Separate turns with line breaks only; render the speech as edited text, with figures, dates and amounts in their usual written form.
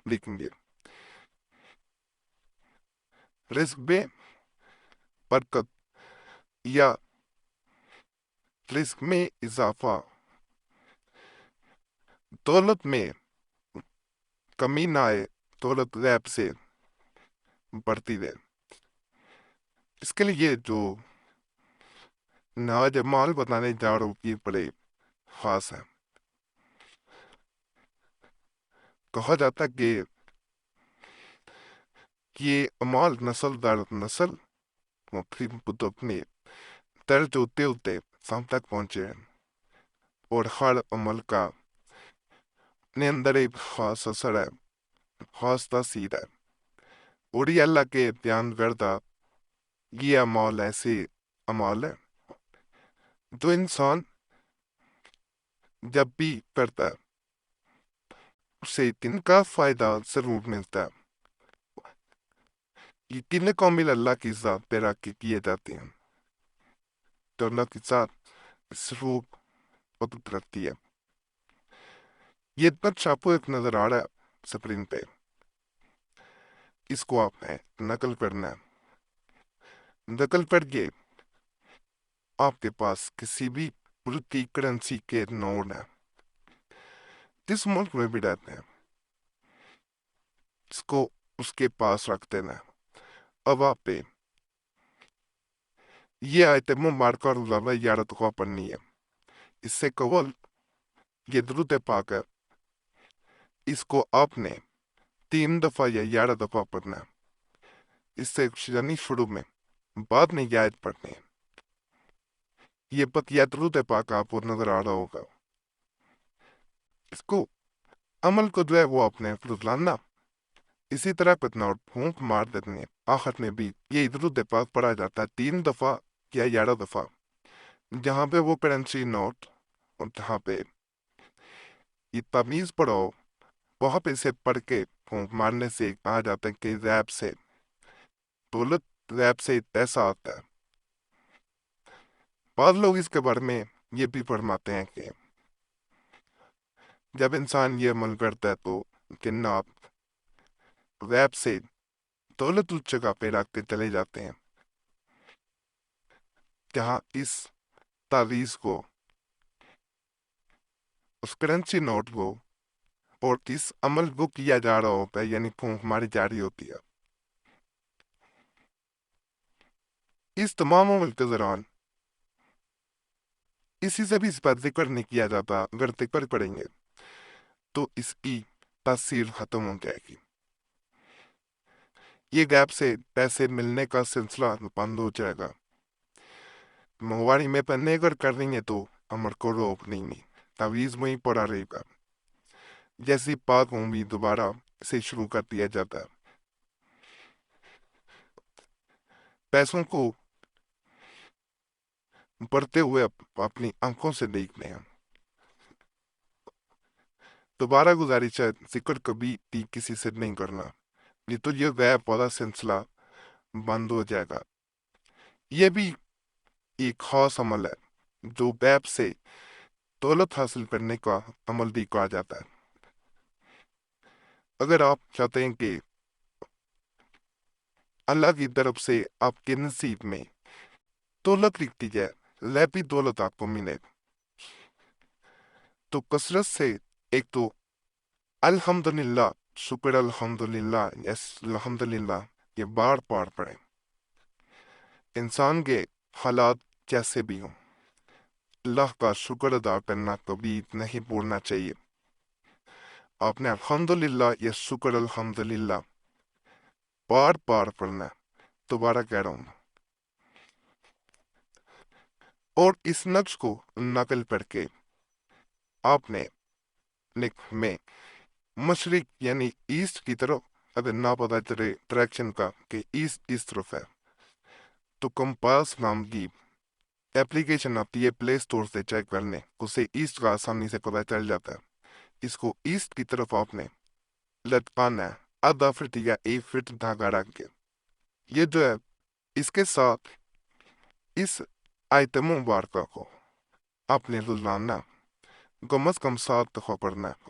لکھیں گے۔ رزق میں برکت یا رزق میں اضافہ، دولت میں کمی نہ آئے، دولت غیب سے بڑھتی رہے۔ اس کے لیے جو نواج مال بتانے جا رہا ہوں یہ بڑے خاص ہے۔ کہا جاتا کہ یہ امال نسل در نسل مختلف بتوں میں درج ہوتے ہوتے سام تک پہنچے ہیں، اور ہر عمل کا اپنے اندر ایک خاص اثر ہے، خاص تاثیر ہے، اور یہ اللہ کے بیان کردہ یہ اعمال ایسے اعمال ہے جو انسان جب بھی کرتا ہے اسے دن کا فائدہ ضرور ملتا ہے۔ یہ تین کامل اللہ کی ذات پہ رکھ کے کیے جاتے ہیں، تو اللہ کی ذات ضرور مدد رکھتی ہے۔ یہ بچہ آپ کو ایک نظر آ رہا ہے سپرین پہ، اس کو آپ نے نقل کرنا ہے۔ نقل کر کے آپ کے پاس کسی بھی ملک کی کرنسی کے نوٹ ہیں، جس ملک میں بھی رہتے ہیں، اس کو اس کے پاس رکھ دینا ہے۔ اب آپ پہ یہ آیت مبارکہ اور علامہ 11 دفعہ پڑھنی ہے۔ اس سے قبل یہ درود پاک ہے، اس کو آپ نے 3 دفعہ یا 11 دفعہ پڑھنا ہے۔ اس سے یعنی شروع میں، بعد میں یہ آیت پڑھنی ہے۔ یہ بقیہ درود پاک آپ کو نظر آ رہا ہوگا، اس کو عمل کو جو ہے وہ آپ نے لانا، اسی طرح کتنا اور پھونک مار دیتے آخر میں بھی یہ درود پاک پڑھا جاتا ہے 3 دفعہ یا 11 دفعہ، جہاں پہ وہ کرنسی نوٹ اور جہاں پہ یہ تمیز پڑھو وہاں پہ اسے پڑھ کے پھونک مارنے سے کہا جاتا ہے کہ غیب سے دولت، غیب سے پیسہ آتا ہے۔ بعض لوگ اس کے بارے میں یہ بھی فرماتے ہیں کہ جب انسان یہ عمل کرتا ہے تو جنات غیب سے دولت اس جگہ پہ رکھ کے چلے جاتے ہیں جہاں اس تعویذ کو، اس کرنسی نوٹ کو اور اس عمل کو کیا جا رہا ہوتا ہے، یعنی پھونک ماری جا رہی ہوتی ہے۔ اس تمام عمل کے دوران اسی سے بھی اس پر ذکر نہیں کیا جاتا، اگر ذکر کریں گے تو اس کی تاثیر ختم ہو جائے گی، یہ غیب سے پیسے ملنے کا سلسلہ بند ہو جائے گا۔ مواری میں پہنے اگر کر رہی ہیں تو عمر کو روک نہیں، تعویذ وہیں پڑا رہے گا، جیسی پاک ہوں بھی دوبارہ سے شروع کر دیا جاتا ہے۔ پیسوں کو بڑھتے ہوئے اپنی آنکھوں سے دیکھنے ہیں۔ دوبارہ گزارش ہے، ذکر کبھی بھی کسی سے نہیں کرنا، یہ تو یہ غیب والا سلسلہ بند ہو جائے گا۔ یہ بھی ایک خاص عمل ہے جو غیب سے دولت حاصل کرنے کا عمل بھی کہا جاتا ہے۔ اگر آپ چاہتے ہیں کہ اللہ کی طرف سے آپ کے نصیب میں دولت لکھتی جائے، غیبی دولت آپ کو ملے، تو کثرت سے ایک تو الحمدللہ، شکر الحمدللہ، یس الحمدللہ، یہ بار بار پڑھیں۔ انسان کے حالات جیسے بھی ہوں، اللہ کا شکر ادا کرنا کبھی نہیں بھولنا چاہیے۔ آپ نے الحمدللہ یا شکر الحمدللہ بار بار پڑھنا ہے، دوبارہ کہہ رہا ہوں، اور اس نقش کو نقل کر کے آپ نے میں مشرق یعنی ایسٹ کی طرف، اگر نہ پتا چلے ڈائریکشن کا کہ ایسٹ اس طرف ہے، تو کمپاس نام کی ایپلیکیشن آتی ہے پلے سٹور سے چیک کرنے، اسے ایسٹ کا آسانی سے پتا چل جاتا ہے۔ اس کو ایسٹ کی طرف آپ نے لٹکانا ہے، آدھا فٹ یا 1 فٹ دھاگا رکھ کے۔ یہ جو ہے اس کے ساتھ اس آیت مبارکہ کو آپ نے روزانہ کم از کم 7 دفعہ پڑھنا ہے۔